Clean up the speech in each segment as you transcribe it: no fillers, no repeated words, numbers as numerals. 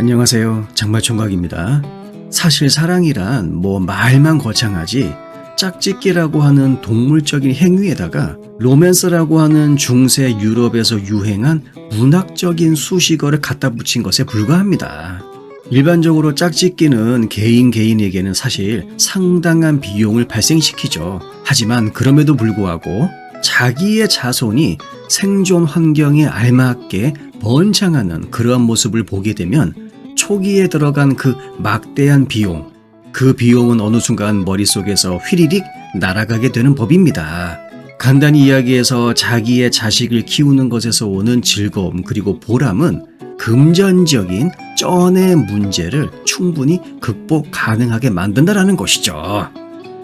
안녕하세요. 장마총각입니다. 사실 사랑이란 말만 거창하지 짝짓기라고 하는 동물적인 행위에다가 로맨스라고 하는 중세 유럽에서 유행한 문학적인 수식어를 갖다 붙인 것에 불과합니다. 일반적으로 짝짓기는 개인에게는 사실 상당한 비용을 발생시키죠. 하지만 그럼에도 불구하고 자기의 자손이 생존 환경에 알맞게 번창하는 그러한 모습을 보게 되면 초기에 들어간 그 막대한 비용, 그 비용은 어느 순간 머릿속에서 휘리릭 날아가게 되는 법입니다. 간단히 이야기해서 자기의 자식을 키우는 것에서 오는 즐거움 그리고 보람은 금전적인 쩐의 문제를 충분히 극복 가능하게 만든다는 것이죠.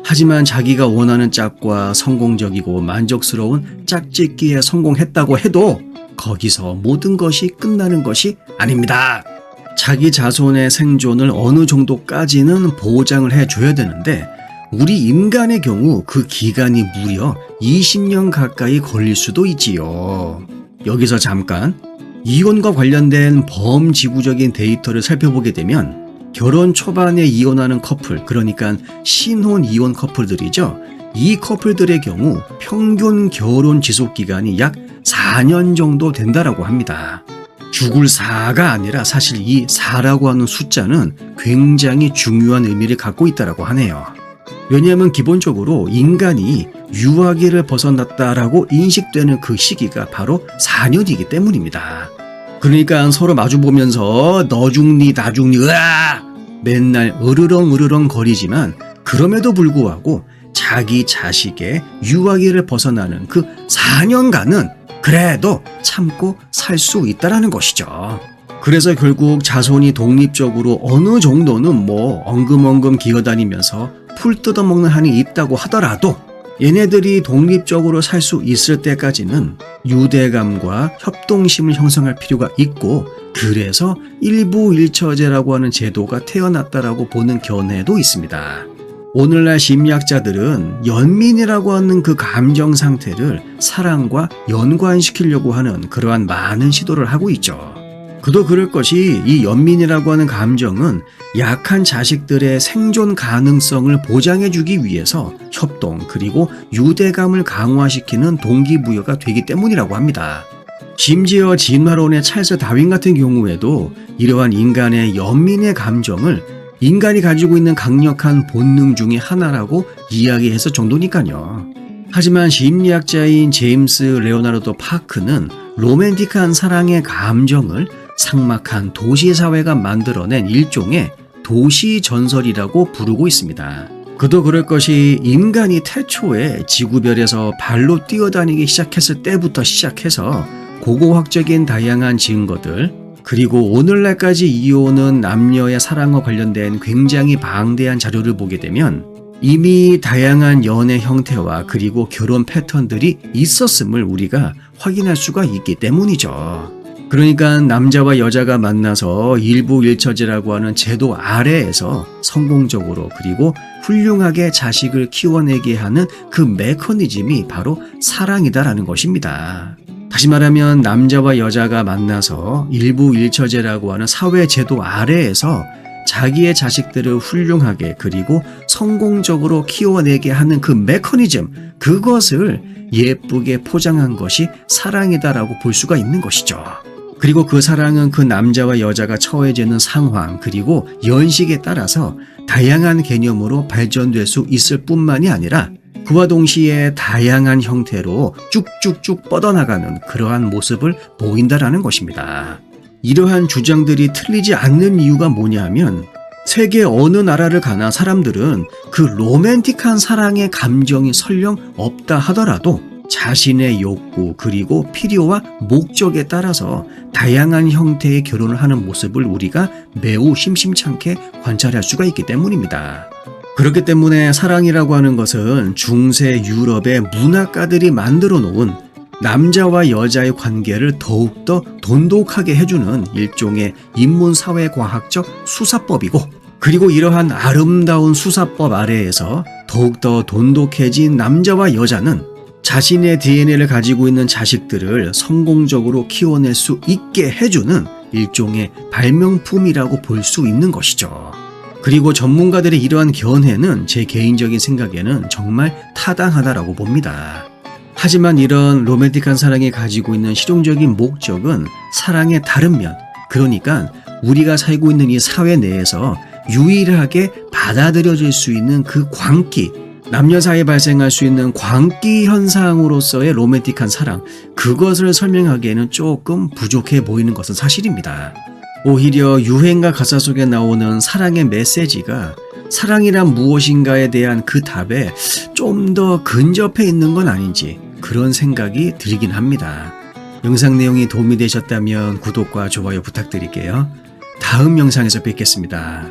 하지만 자기가 원하는 짝과 성공적이고 만족스러운 짝짓기에 성공했다고 해도 거기서 모든 것이 끝나는 것이 아닙니다. 자기 자손의 생존을 어느 정도까지는 보장을 해줘야 되는데 우리 인간의 경우 그 기간이 무려 20년 가까이 걸릴 수도 있지요. 여기서 잠깐 이혼과 관련된 범지구적인 데이터를 살펴보게 되면 결혼 초반에 이혼하는 커플, 그러니까 신혼 이혼 커플들이죠. 이 커플들의 경우 평균 결혼 지속기간이 약 4년 정도 된다라고 합니다. 죽을 사가 아니라 사실 이 4라고 하는 숫자는 굉장히 중요한 의미를 갖고 있다고 하네요. 왜냐하면 기본적으로 인간이 유아기를 벗어났다라고 인식되는 그 시기가 바로 4년이기 때문입니다. 그러니까 서로 마주보면서 너 죽니 나 죽니 으아 맨날 으르렁 거리지만 그럼에도 불구하고 자기 자식의 유아기를 벗어나는 그 4년간은 그래도 참고 살 수 있다라는 것이죠. 그래서 결국 자손이 독립적으로 어느 정도는 엉금엉금 기어다니면서 풀 뜯어먹는 한이 있다고 하더라도 얘네들이 독립적으로 살 수 있을 때까지는 유대감과 협동심을 형성할 필요가 있고 그래서 일부일처제라고 하는 제도가 태어났다라고 보는 견해도 있습니다. 오늘날 심리학자들은 연민이라고 하는 그 감정 상태를 사랑과 연관시키려고 하는 그러한 많은 시도를 하고 있죠. 그도 그럴 것이 이 연민이라고 하는 감정은 약한 자식들의 생존 가능성을 보장해주기 위해서 협동 그리고 유대감을 강화시키는 동기부여가 되기 때문이라고 합니다. 심지어 진화론의 찰스 다윈 같은 경우에도 이러한 인간의 연민의 감정을 인간이 가지고 있는 강력한 본능 중에 하나라고 이야기했을 정도니까요. 하지만 심리학자인 제임스 레오나르도 파크는 로맨틱한 사랑의 감정을 삭막한 도시사회가 만들어낸 일종의 도시전설이라고 부르고 있습니다. 그도 그럴 것이 인간이 태초에 지구별에서 발로 뛰어다니기 시작했을 때부터 시작해서 고고학적인 다양한 증거들 그리고 오늘날까지 이어오는 남녀의 사랑과 관련된 굉장히 방대한 자료를 보게 되면 이미 다양한 연애 형태와 그리고 결혼 패턴들이 있었음을 우리가 확인할 수가 있기 때문이죠. 그러니까 남자와 여자가 만나서 일부일처제라고 하는 제도 아래에서 성공적으로 그리고 훌륭하게 자식을 키워내게 하는 그 메커니즘이 바로 사랑이다라는 것입니다. 다시 말하면 남자와 여자가 만나서 일부일처제라고 하는 사회제도 아래에서 자기의 자식들을 훌륭하게 그리고 성공적으로 키워내게 하는 그 메커니즘, 그것을 예쁘게 포장한 것이 사랑이다라고 볼 수가 있는 것이죠. 그리고 그 사랑은 그 남자와 여자가 처해지는 상황 그리고 연식에 따라서 다양한 개념으로 발전될 수 있을 뿐만이 아니라 그와 동시에 다양한 형태로 쭉쭉쭉 뻗어나가는 그러한 모습을 보인다라는 것입니다. 이러한 주장들이 틀리지 않는 이유가 뭐냐 하면 세계 어느 나라를 가나 사람들은 그 로맨틱한 사랑의 감정이 설령 없다 하더라도 자신의 욕구 그리고 필요와 목적에 따라서 다양한 형태의 결혼을 하는 모습을 우리가 매우 심심찮게 관찰할 수가 있기 때문입니다. 그렇기 때문에 사랑이라고 하는 것은 중세 유럽의 문학가들이 만들어 놓은 남자와 여자의 관계를 더욱더 돈독하게 해주는 일종의 인문사회과학적 수사법이고 그리고 이러한 아름다운 수사법 아래에서 더욱더 돈독해진 남자와 여자는 자신의 DNA를 가지고 있는 자식들을 성공적으로 키워낼 수 있게 해주는 일종의 발명품이라고 볼 수 있는 것이죠. 그리고 전문가들의 이러한 견해는 제 개인적인 생각에는 정말 타당하다라고 봅니다. 하지만 이런 로맨틱한 사랑이 가지고 있는 실용적인 목적은 사랑의 다른 면, 그러니까 우리가 살고 있는 이 사회 내에서 유일하게 받아들여질 수 있는 그 광기, 남녀 사이에 발생할 수 있는 광기 현상으로서의 로맨틱한 사랑, 그것을 설명하기에는 조금 부족해 보이는 것은 사실입니다. 오히려 유행가 가사 속에 나오는 사랑의 메시지가 사랑이란 무엇인가에 대한 그 답에 좀 더 근접해 있는 건 아닌지 그런 생각이 들긴 합니다. 영상 내용이 도움이 되셨다면 구독과 좋아요 부탁드릴게요. 다음 영상에서 뵙겠습니다.